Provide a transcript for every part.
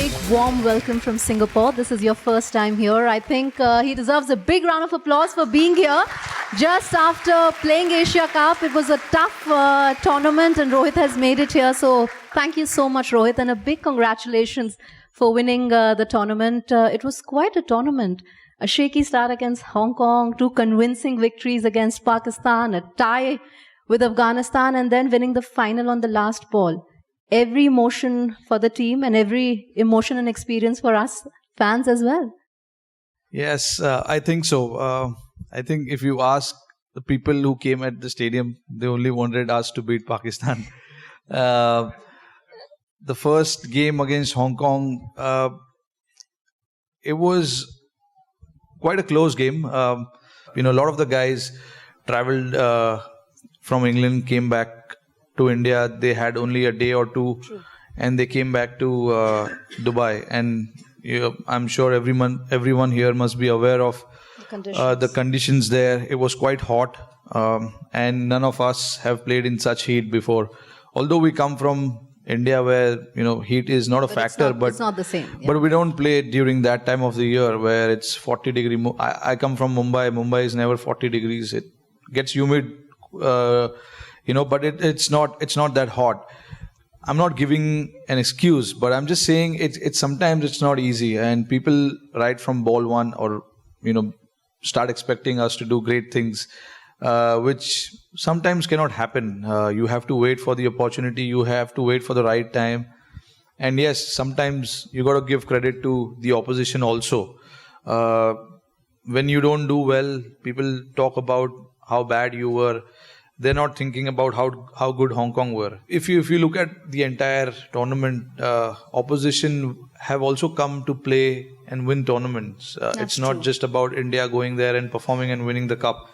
big warm welcome from Singapore. This is your first time here. I think he deserves a big round of applause for being here. Just after playing Asia Cup, it was a tough tournament and Rohit has made it here. So thank you so much, Rohit, and a big congratulations for winning the tournament. It was quite a tournament. A shaky start against Hong Kong, 2 convincing victories against Pakistan, a tie with Afghanistan, and then winning the final on the last ball. Every emotion for the team and every emotion and experience for us fans as well. Yes, I think so. I think if you ask the people who came at the stadium, they only wanted us to beat Pakistan. The first game against Hong Kong, it was quite a close game. A lot of the guys traveled from England, came back to India. They had only a day or two. True. And they came back to Dubai. And I'm sure everyone here must be aware of the conditions there. It was quite hot, and none of us have played in such heat before. Although we come from India, where heat is not a factor, but it's not the same. Yeah. But we don't play during that time of the year where it's 40 degree. I come from Mumbai. Mumbai is never 40 degrees. It gets humid, but it's not that hot. I'm not giving an excuse, but I'm just saying it's sometimes it's not easy, and people right from ball one or start expecting us to do great things, which sometimes cannot happen. You have to wait for the opportunity. You have to wait for the right time. And yes, sometimes you got to give credit to the opposition also. When you don't do well, people talk about how bad you were. They're not thinking about how good Hong Kong were. If you look at the entire tournament, opposition have also come to play and win tournaments. It's not just about India going there and performing and winning the cup.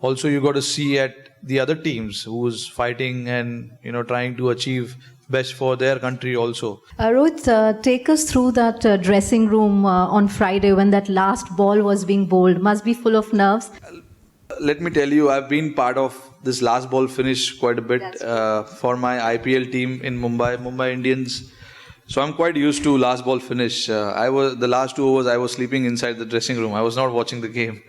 Also, you got to see at the other teams who's fighting and trying to achieve best for their country also. Rohit, take us through that dressing room on Friday when that last ball was being bowled. Must be full of nerves. Let me tell you, I've been part of this last ball finish quite a bit for my IPL team in Mumbai Indians. So I'm quite used to last ball finish. The last 2 overs I was sleeping inside the dressing room. I was not watching the game.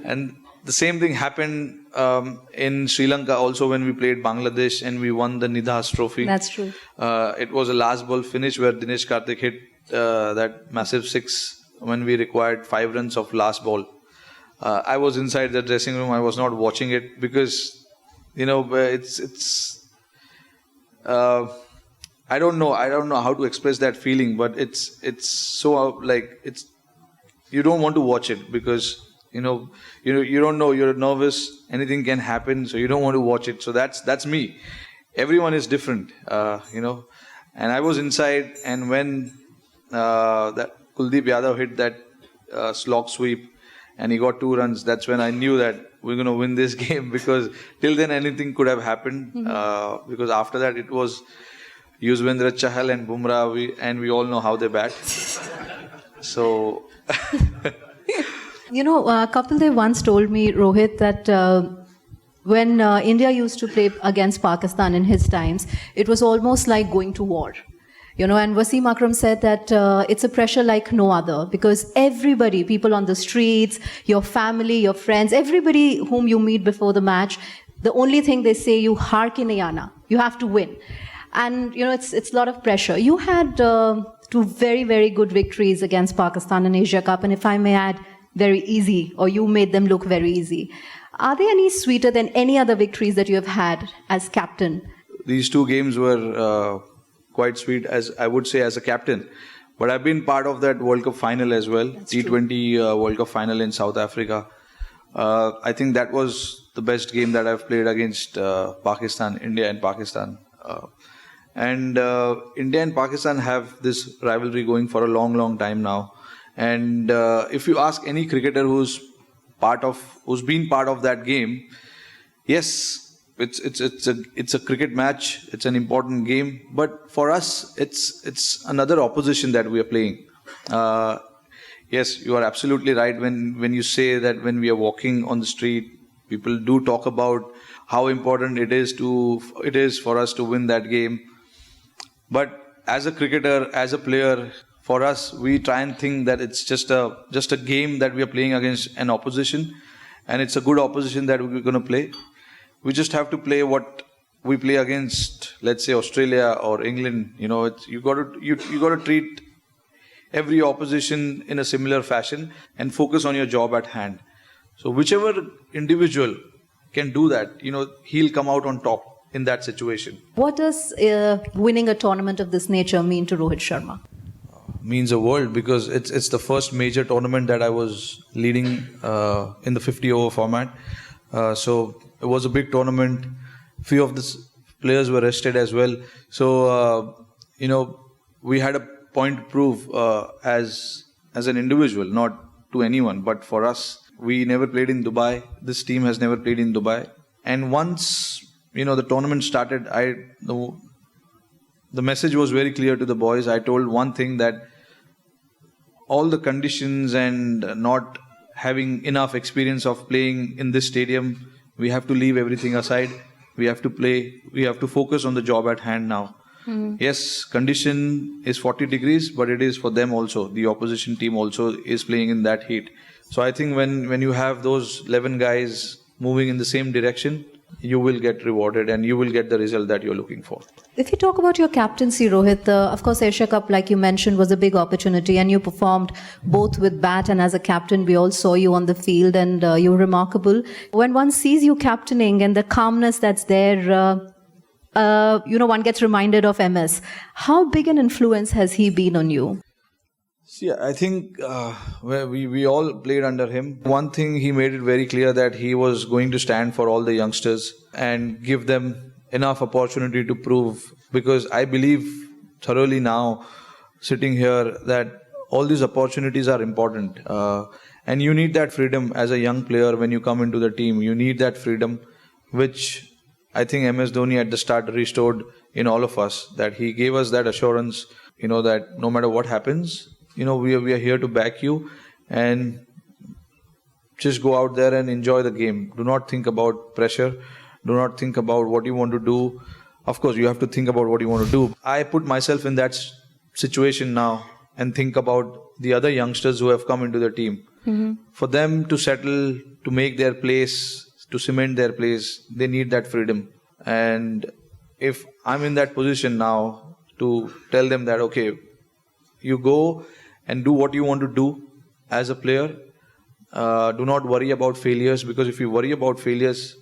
And the same thing happened in Sri Lanka also when we played Bangladesh and we won the Nidhas trophy. That's true. It was a last ball finish where Dinesh Karthik hit that massive 6 when we required 5 runs of last ball. I was inside the dressing room. I was not watching it because, it's. I don't know how to express that feeling, but it's so you don't want to watch it because you don't know, you're nervous, anything can happen, so you don't want to watch it. So that's me. Everyone is different, and I was inside, and when that Kuldeep Yadav hit that slog sweep and he got 2 runs, that's when I knew that we're going to win this game, because till then anything could have happened. Because after that it was Yuzvendra Chahal and Bumrah, and we all know how they bat. So Kapil Dev once told me, Rohit, that when India used to play against Pakistan in his times, it was almost like going to war. And Wasim Akram said that it's a pressure like no other, because everybody, people on the streets, your family, your friends, everybody whom you meet before the match, the only thing they say, you har ki nahi aana, you have to win. And, it's a lot of pressure. You had 2 very, very good victories against Pakistan in Asia Cup, and if I may add, very easy, or you made them look very easy. Are they any sweeter than any other victories that you have had as captain? These 2 games were quite sweet, as I would say, as a captain. But I've been part of that World Cup final as well. That's T20 World Cup final in South Africa. I think that was the best game that I've played against Pakistan, India and Pakistan. And India and Pakistan have this rivalry going for a long, long time now. And if you ask any cricketer who's been part of that game, yes, it's a cricket match. It's an important game, but for us, it's another opposition that we are playing. Yes, you are absolutely right when you say that when we are walking on the street, people do talk about how important it is for us to win that game. But as a cricketer, as a player, for us, we try and think that it's just a game that we are playing against an opposition, and it's a good opposition that we're going to play. We just have to play what we play against, let's say Australia or England. You got to treat every opposition in a similar fashion and focus on your job at hand. So whichever individual can do that, he'll come out on top in that situation. What does winning a tournament of this nature mean to Rohit Sharma? Means a world, because it's the first major tournament that I was leading in the 50-over format. So it was a big tournament. Few of the players were rested as well. So we had a point to prove as an individual, not to anyone, but for us. We never played in Dubai. This team has never played in Dubai. And once the tournament started, the message was very clear to the boys. I told one thing, that all the conditions and not having enough experience of playing in this stadium, we have to leave everything aside. We have to play. We have to focus on the job at hand now. Yes, condition is 40 degrees, but it is for them also. The opposition team also is playing in that heat. So I think when you have those 11 guys moving in the same direction, you will get rewarded and you will get the result that you're looking for. If you talk about your captaincy, Rohit, of course, Asia Cup, like you mentioned, was a big opportunity, and you performed both with bat and as a captain. We all saw you on the field, and you were remarkable. When one sees you captaining and the calmness that's there, one gets reminded of MS. How big an influence has he been on you? See, I think we all played under him. One thing, he made it very clear that he was going to stand for all the youngsters and give them enough opportunity to prove, because I believe thoroughly now, sitting here, that all these opportunities are important. And you need that freedom as a young player when you come into the team. You need that freedom, which I think MS Dhoni at the start restored in all of us, that he gave us that assurance, that no matter what happens, we are here to back you, and just go out there and enjoy the game. Do not think about pressure. Do not think about what you want to do. Of course, you have to think about what you want to do. I put myself in that situation now and think about the other youngsters who have come into the team. For them to settle, to make their place, to cement their place, they need that freedom. And if I'm in that position now to tell them that, okay, you go and do what you want to do as a player. Do not worry about failures, because if you worry about failures,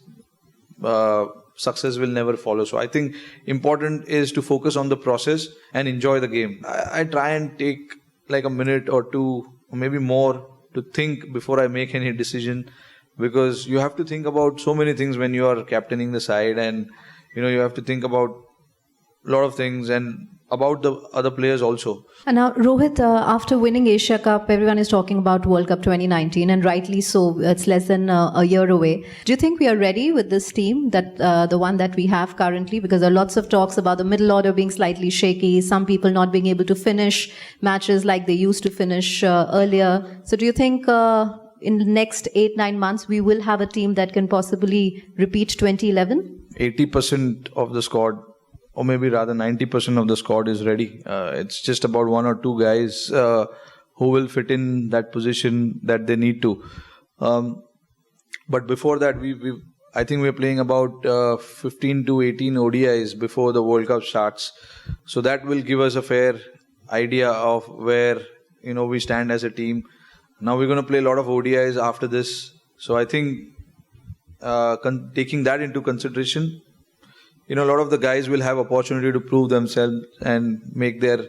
success will never follow. So I think important is to focus on the process and enjoy the game. I try and take like a minute or two, or maybe more, to think before I make any decision, because you have to think about so many things when you are captaining the side, and you have to think about a lot of things and about the other players also. And now, Rohit, after winning Asia Cup, everyone is talking about World Cup 2019, and rightly so. It's less than a year away. Do you think we are ready with this team, that the one that we have currently? Because there are lots of talks about the middle order being slightly shaky, some people not being able to finish matches like they used to finish earlier. So do you think in the next 8-9 months, we will have a team that can possibly repeat 2011? 80% of the squad, or maybe rather 90% of the squad, is ready. It's just about one or two guys who will fit in that position that they need to. But before that, I think we're playing about 15 to 18 ODIs before the World Cup starts. So that will give us a fair idea of where we stand as a team. Now we're going to play a lot of ODIs after this. So I think taking that into consideration, a lot of the guys will have opportunity to prove themselves and make their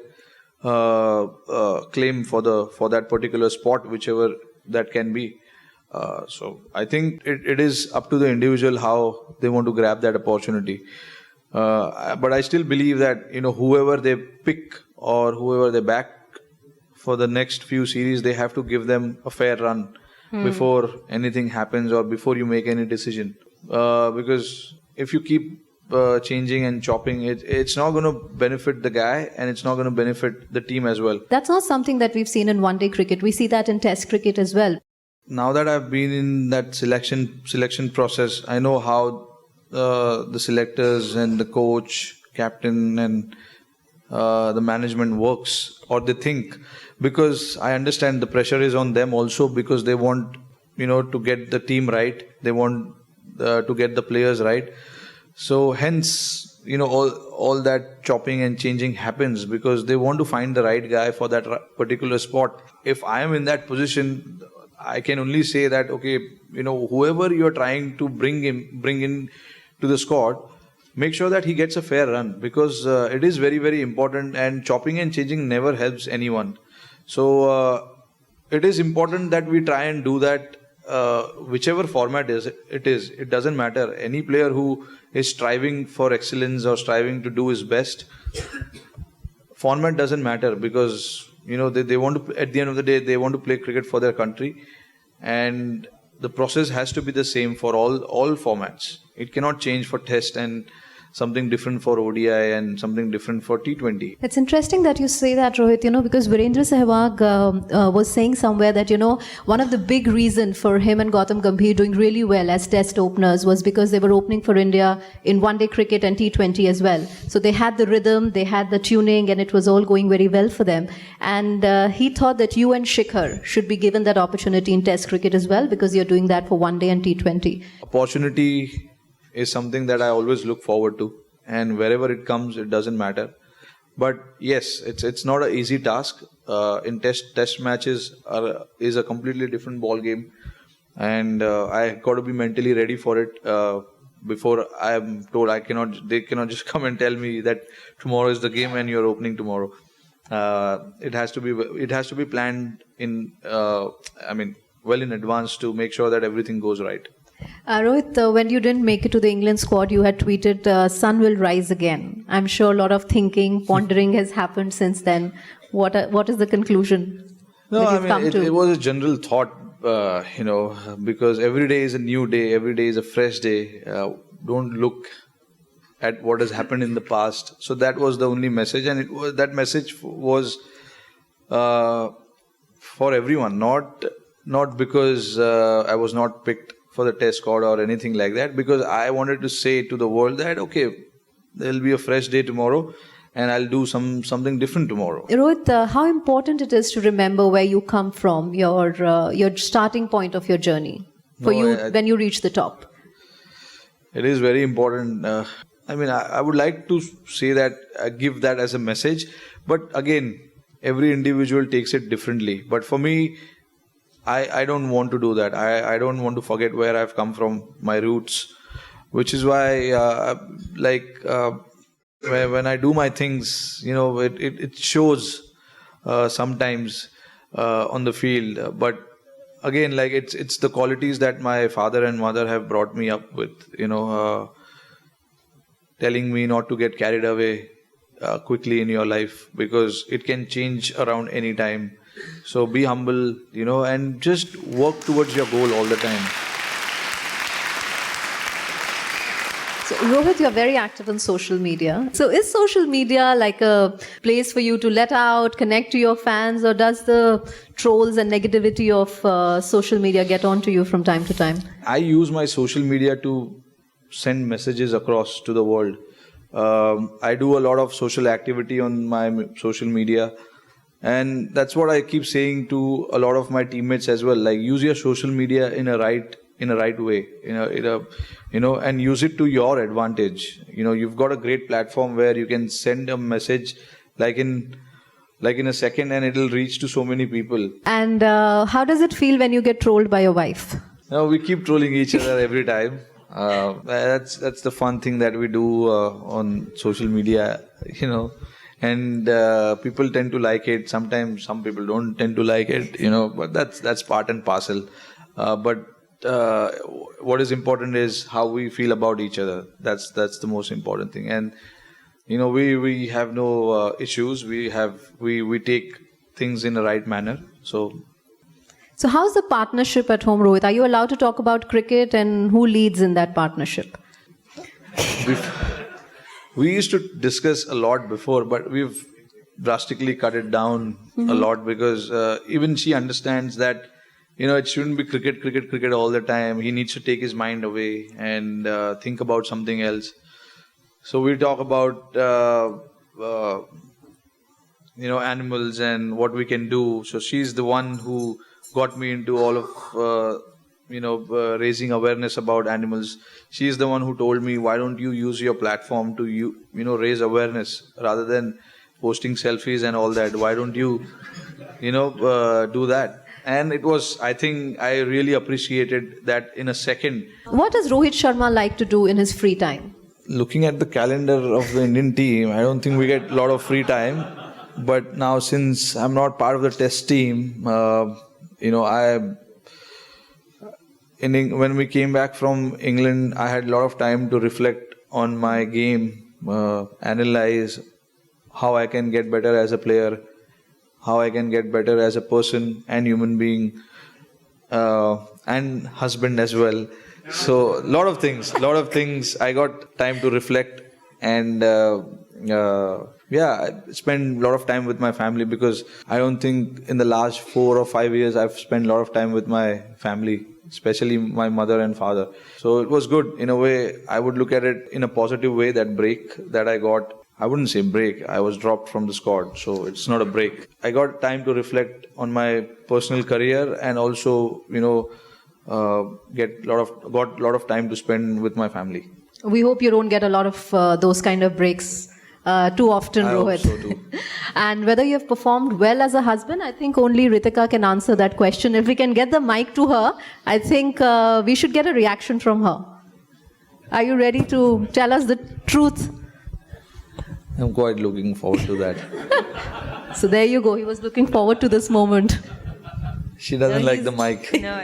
claim for that particular spot, whichever that can be. So I think it is up to the individual how they want to grab that opportunity. But I still believe that whoever they pick or whoever they back for the next few series, they have to give them a fair run before anything happens or before you make any decision. Because if you keep changing and chopping, it's not going to benefit the guy, and it's not going to benefit the team as well. That's not something that we've seen in one-day cricket. We see that in Test cricket as well. Now that I've been in that selection process, I know how the selectors and the coach, captain, and the management works, or they think, because I understand the pressure is on them also, because they want, to get the team right. They want to get the players right. So hence, all that chopping and changing happens, because they want to find the right guy for that particular spot. If I am in that position, I can only say that, okay, whoever you're trying to bring in to the squad, make sure that he gets a fair run, because it is very, very important, and chopping and changing never helps anyone. So it is important that we try and do that, whichever format it doesn't matter. Any player who is striving for excellence or striving to do his best, format doesn't matter, because they want to, at the end of the day, they want to play cricket for their country, and the process has to be the same for all formats. It cannot change for Test and something different for ODI and something different for T20. It's interesting that you say that, Rohit, because Virendra Sehwag was saying somewhere that, one of the big reasons for him and Gautam Gambhir doing really well as test openers was because they were opening for India in one-day cricket and T20 as well. So they had the rhythm, they had the tuning, and it was all going very well for them. And he thought that you and Shikhar should be given that opportunity in test cricket as well, because you're doing that for one-day and T20. Opportunity is something that I always look forward to, and wherever it comes, it doesn't matter. But yes, it's not an easy task. In test matches is a completely different ball game, and I got to be mentally ready for it before I am told. They cannot just come and tell me that tomorrow is the game and you're opening tomorrow. It has to be planned in well in advance, to make sure that everything goes right. Rohit, when you didn't make it to the England squad, you had tweeted, "Sun will rise again." I'm sure a lot of thinking, pondering has happened since then. What is the conclusion? No, it was a general thought, because every day is a new day, every day is a fresh day. Don't look at what has happened in the past. So that was the only message, and that message was for everyone, not because I was not picked for the test squad or anything like that, because I wanted to say to the world that, okay, there'll be a fresh day tomorrow and I'll do something different tomorrow. Rohit, how important it is to remember where you come from, your starting point of your journey, when you reach the top. It is very important. I would like to say that, give that as a message, but again, every individual takes it differently. But for me, I don't want to do that. I don't want to forget where I've come from, my roots, which is why, when I do my things, it shows sometimes on the field. But again, it's the qualities that my father and mother have brought me up with, telling me not to get carried away quickly in your life, because it can change around any time. So be humble, and just work towards your goal all the time. So, Rohit, you're very active on social media. So is social media like a place for you to let out, connect to your fans, or does the trolls and negativity of social media get on to you from time to time? I use my social media to send messages across to the world. I do a lot of social activity on my social media. And that's what I keep saying to a lot of my teammates as well. Like, use your social media in a right way, and use it to your advantage. You've got a great platform where you can send a message like in a second, and it'll reach to so many people. And how does it feel when you get trolled by your wife? We keep trolling each other every time. That's the fun thing that we do on social media, And people tend to like it. Sometimes some people don't tend to like it, but that's part and parcel. But what is important is how we feel about each other. That's the most important thing. And we have no issues. We take things in the right manner. So how's the partnership at home, Rohit? Are you allowed to talk about cricket, and who leads in that partnership? We used to discuss a lot before, but we've drastically cut it down a lot, because even she understands that, it shouldn't be cricket all the time. He needs to take his mind away and think about something else. So we talk about animals and what we can do. So she's the one who got me into all of raising awareness about animals. She's the one who told me, why don't you use your platform to raise awareness rather than posting selfies and all that. Why don't you do that? And it was, I think I really appreciated that in a second. What does Rohit Sharma like to do in his free time? Looking at the calendar of the Indian team, I don't think we get a lot of free time. But now, since I'm not part of the test team, when we came back from England, I had a lot of time to reflect on my game, analyze how I can get better as a player, how I can get better as a person and human being, and husband as well. So a lot of things. I got time to reflect, and I spend a lot of time with my family, because I don't think in the last 4 or 5 years I've spent a lot of time with my family, especially my mother and father. So it was good. In a way, I would look at it in a positive way, that break that I got. I wouldn't say break. I was dropped from the squad, so it's not a break. I got time to reflect on my personal career, and also, got a lot of time to spend with my family. We hope you don't get a lot of those kind of breaks too often, Rohit. I hope so too. And whether you have performed well as a husband, I think only Ritika can answer that question. If we can get the mic to her, I think we should get a reaction from her. Are you ready to tell us the truth? I'm quite looking forward to that. So there you go. He was looking forward to this moment. She doesn't like the mic. No,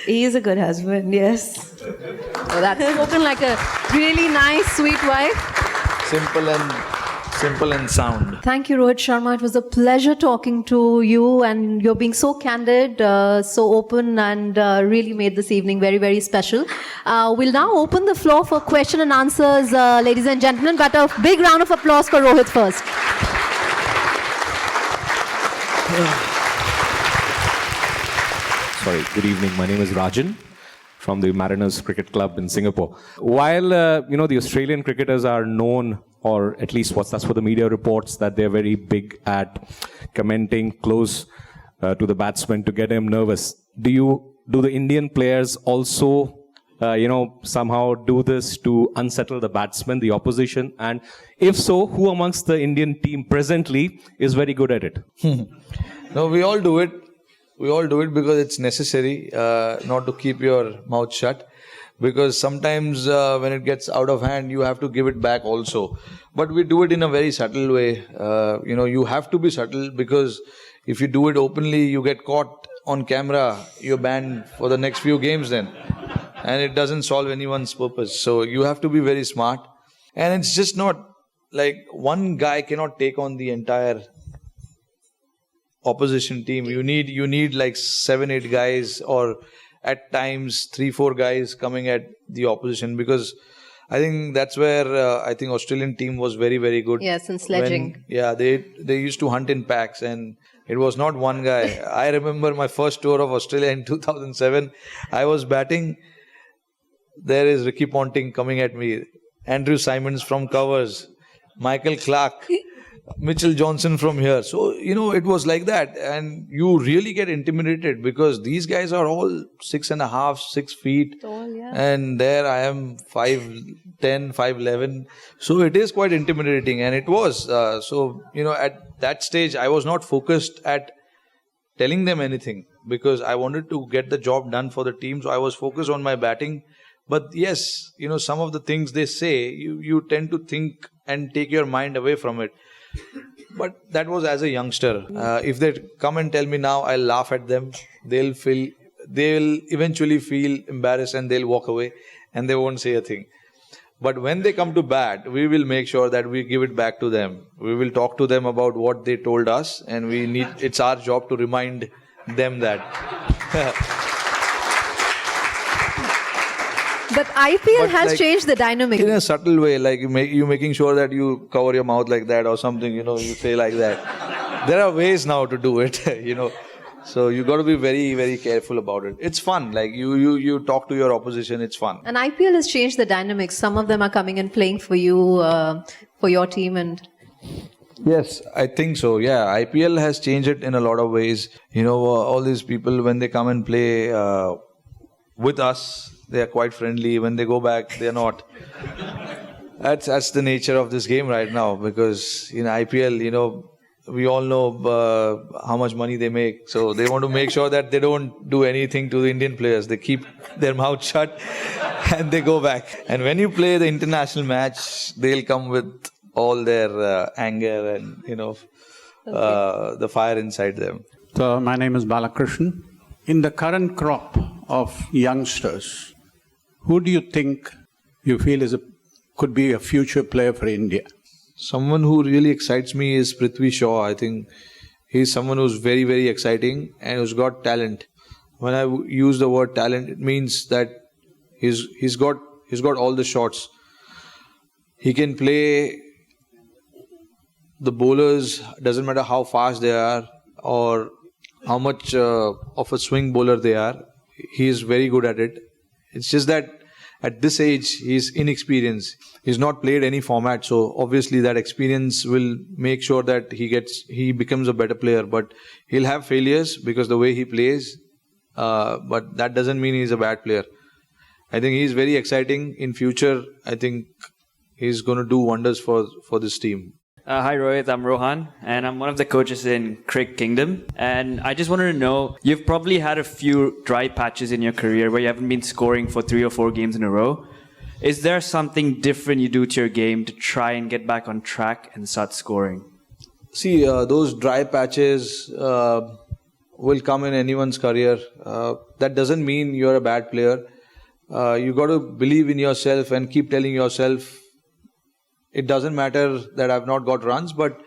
he is a good husband, yes. Oh, that's spoken like a really nice, sweet wife. Simple and sound. Thank you, Rohit Sharma. It was a pleasure talking to you, and you're being so candid, so open, and really made this evening very, very special. We'll now open the floor for question and answers, ladies and gentlemen, but a big round of applause for Rohit first. Sorry, good evening. My name is Rajan from the Mariners Cricket Club in Singapore. While, the Australian cricketers are known, or at least that's what the media reports, that they're very big at commenting close to the batsman to get him nervous. Do the Indian players also, somehow do this to unsettle the batsman, the opposition? And if so, who amongst the Indian team presently is very good at it? No, we all do it. We all do it because it's necessary, not to keep your mouth shut. Because sometimes when it gets out of hand, you have to give it back also. But we do it in a very subtle way. You have to be subtle, because if you do it openly, you get caught on camera, you're banned for the next few games then. And it doesn't solve anyone's purpose. So you have to be very smart. And it's just not like one guy cannot take on the entire opposition team. You need like 7-8 guys, or at times 3-4 guys coming at the opposition, because I think that's where I think Australian team was very, very good. Yes, in sledging. They used to hunt in packs, and it was not one guy. I remember my first tour of Australia in 2007. I was batting. There is Ricky Ponting coming at me, Andrew Simons from covers, Michael Clark, Mitchell Johnson from here. So, it was like that. And you really get intimidated, because these guys are all 6.5, 6 feet. Tall, yeah. And there I am 5'10", 5'11". So it is quite intimidating. And it was. At that stage, I was not focused at telling them anything, because I wanted to get the job done for the team. So I was focused on my batting. But yes, some of the things they say, you tend to think and take your mind away from it. But that was as a youngster. If they come and tell me now, I'll laugh at them. They'll eventually feel embarrassed, and they'll walk away, and they won't say a thing. But when they come to bat, we will make sure that we give it back to them. We will talk to them about what they told us, and it's our job to remind them that. But IPL has changed the dynamic. In a subtle way, like you making sure that you cover your mouth like that or something, you say like that. There are ways now to do it, So you got to be very, very careful about it. It's fun. Like you talk to your opposition, it's fun. And IPL has changed the dynamics. Some of them are coming and playing for you, for your team, and Yes, I think so. Yeah, IPL has changed it in a lot of ways. All these people, when they come and play with us, they are quite friendly. When they go back, they are not. That's the nature of this game right now, because in IPL, we all know how much money they make. So they want to make sure that they don't do anything to the Indian players. They keep their mouth shut and they go back. And when you play the international match, they'll come with all their anger and, the fire inside them. So my name is Balakrishnan. In the current crop of youngsters, who do you think you feel could be a future player for India? Someone who really excites me is Prithvi Shaw. I think he's someone who's very, very exciting and who's got talent. When I use the word talent, it means that he's got all the shots. He can play the bowlers, doesn't matter how fast they are or how much of a swing bowler they are. He is very good at it. It's just that at this age, he's inexperienced. He's not played any format, so obviously that experience will make sure that he becomes a better player. But he'll have failures because the way he plays. But that doesn't mean he's a bad player. I think he's very exciting. In future, I think he's going to do wonders for this team. Hi Rohit, I'm Rohan and I'm one of the coaches in Cricket Kingdom, and I just wanted to know, you've probably had a few dry patches in your career where you haven't been scoring for 3 or 4 games in a row. Is there something different you do to your game to try and get back on track and start scoring? See, those dry patches will come in anyone's career. That doesn't mean you're a bad player. You got to believe in yourself and keep telling yourself, it doesn't matter that I've not got runs, but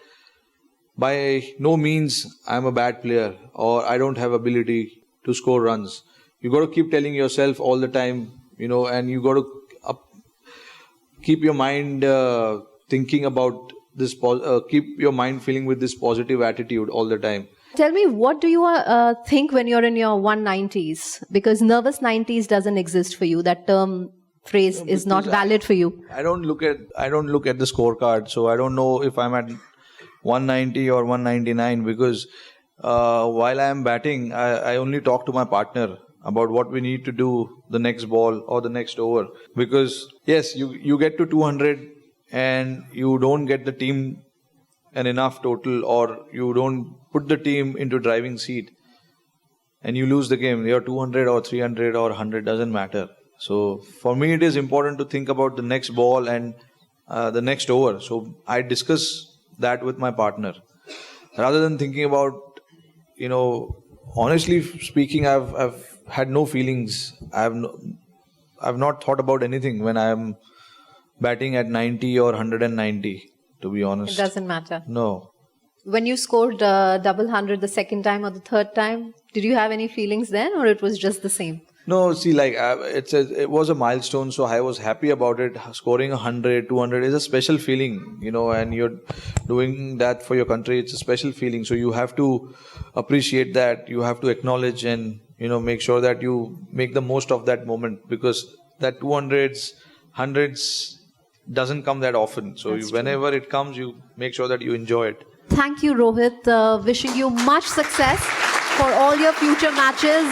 by no means I'm a bad player or I don't have ability to score runs. You got to keep telling yourself all the time, and you got to keep your mind thinking about this, keep your mind feeling with this positive attitude all the time. Tell me, what do you think when you're in your 190s? Because nervous 90s doesn't exist for you. That phrase is not valid for you. I don't look at the scorecard, so I don't know if I'm at 190 or 199, because while I am batting, I only talk to my partner about what we need to do the next ball or the next over. Because yes, you get to 200 and you don't get the team an enough total, or you don't put the team into driving seat and you lose the game. You're 200 or 300 or 100, doesn't matter. So for me, it is important to think about the next ball and the next over. So I discuss that with my partner rather than thinking about, honestly speaking, I've had no feelings. I've not thought about anything when I'm batting at 90 or 190, to be honest. It doesn't matter. No. When you scored double 100 the second time or the third time, did you have any feelings then, or it was just the same? No, see, it was a milestone, so I was happy about it. Scoring 100, 200 is a special feeling, and you're doing that for your country. It's a special feeling. So you have to appreciate that. You have to acknowledge and, make sure that you make the most of that moment, because that 200s, 100s doesn't come that often. So whenever it comes, you make sure that you enjoy it. Thank you, Rohit. Wishing you much success for all your future matches.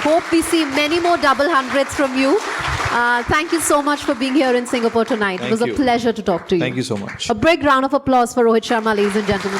Hope we see many more double hundreds from you. Thank you so much for being here in Singapore tonight. It was a pleasure to talk to you. Thank you so much. A big round of applause for Rohit Sharma, ladies and gentlemen.